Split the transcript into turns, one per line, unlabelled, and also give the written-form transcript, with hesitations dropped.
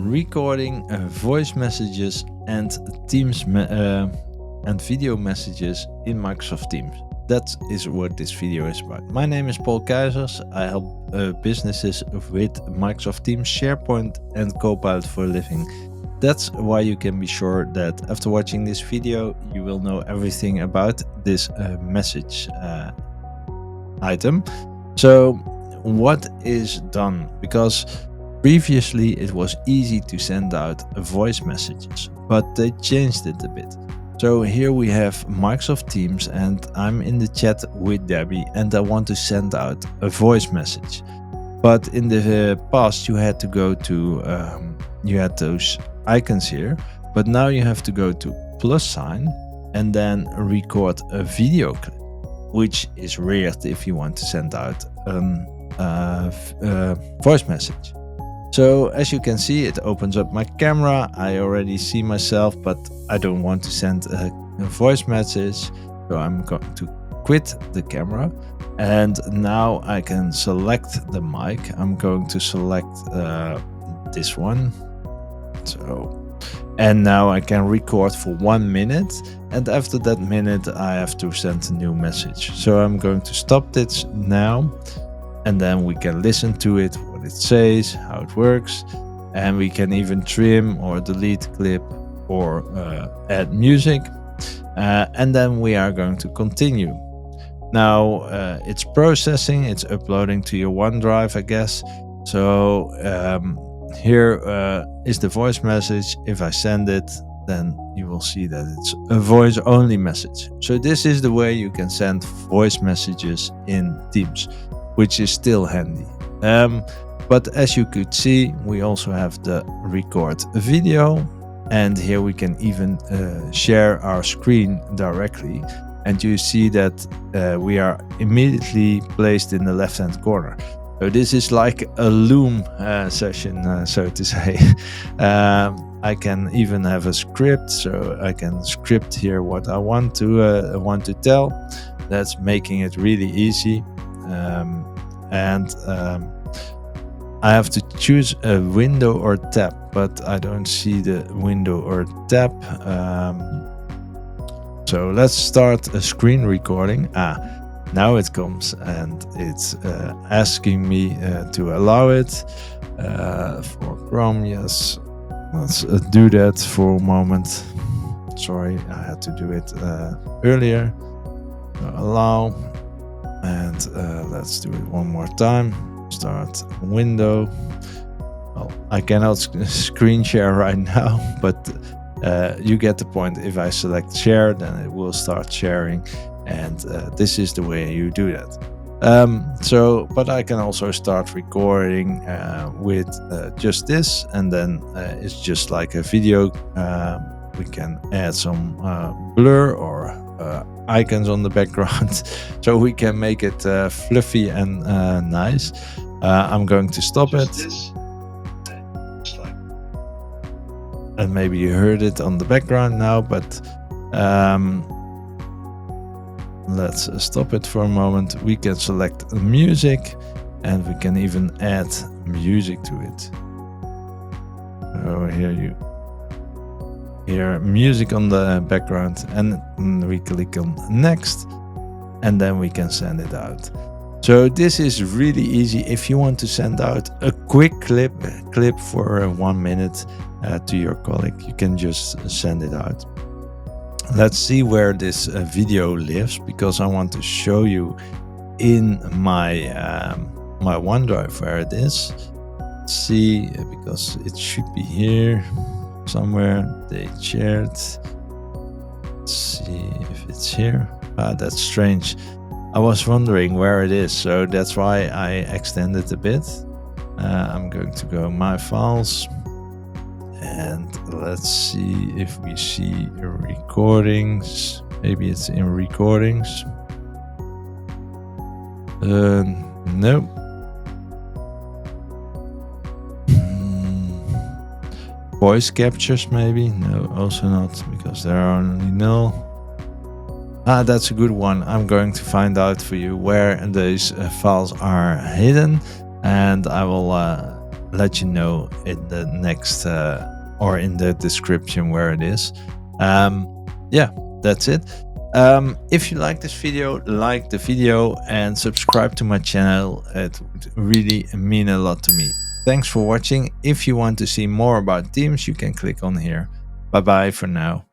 recording voice messages and and video messages in Microsoft Teams. That is what this video is about. My name is Paul Keizers. I help businesses with Microsoft Teams, SharePoint and Copilot for a living. That's why you can be sure that after watching this video, you will know everything about this message item. So what is done? Because previously it was easy to send out voice messages, but they changed it a bit. So here we have Microsoft Teams and I'm in the chat with Debbie and I want to send out a voice message. But in the past you had to go to, you had those icons here, but now you have to go to plus sign and then record a video clip, which is weird if you want to send out a voice message. So as you can see, it opens up my camera. I already see myself, but I don't want to send a voice message. So I'm going to quit the camera. And now I can select the mic. I'm going to select this one. And now I can record for 1 minute. And after that minute, I have to send a new message. So I'm going to stop this now. And then we can listen to it, what it says, how it works. And we can even trim or delete clip or add music. And then we are going to continue. Now it's processing, it's uploading to your OneDrive, I guess. So here is the voice message. If I send it, then you will see that it's a voice only message. So this is the way you can send voice messages in Teams, which is still handy. But as you could see, we also have the record video, and here we can even share our screen directly. And you see that we are immediately placed in the left-hand corner. So this is like a Loom session, so to say. I can even have a script, so I can script here what I want to tell. That's making it really easy. I have to choose a window or tab, but I don't see the window or tab. So let's start a screen recording. Now it comes and it's asking me to allow it for Chrome. Yes, let's do that for a moment. Sorry, I had to do it earlier. Allow. And let's do it one more time. Start window. Well, I cannot screen share right now, but you get the point. If I select share, then it will start sharing. And this is the way you do that. But I can also start recording with just this. And then it's just like a video. We can add some blur or icons on the background, so we can make it fluffy and nice. I'm going to stop it, and maybe you heard it on the background now, but let's stop it for a moment. We can select music and we can even add music to it. So here you hear music on the background, and we click on next, and then we can send it out. So this is really easy. If you want to send out a quick clip for 1 minute to your colleague, you can just send it out. Let's see where this video lives, because I want to show you in my my OneDrive where it is. Let's see, because it should be here somewhere. They shared. Let's see if it's here. That's strange. I was wondering where it is, so that's why I extended a bit. I'm going to go my files, and let's see if we see recordings. Maybe it's in recordings. No. Voice captures, maybe? No, also not, because there are only null. That's a good one. I'm going to find out for you where these files are hidden, and I will let you know in the next or in the description where it is. Yeah, that's it. If you like this video, like the video and subscribe to my channel. It would really mean a lot to me. Thanks for watching. If you want to see more about Teams, you can click on here. Bye bye for now.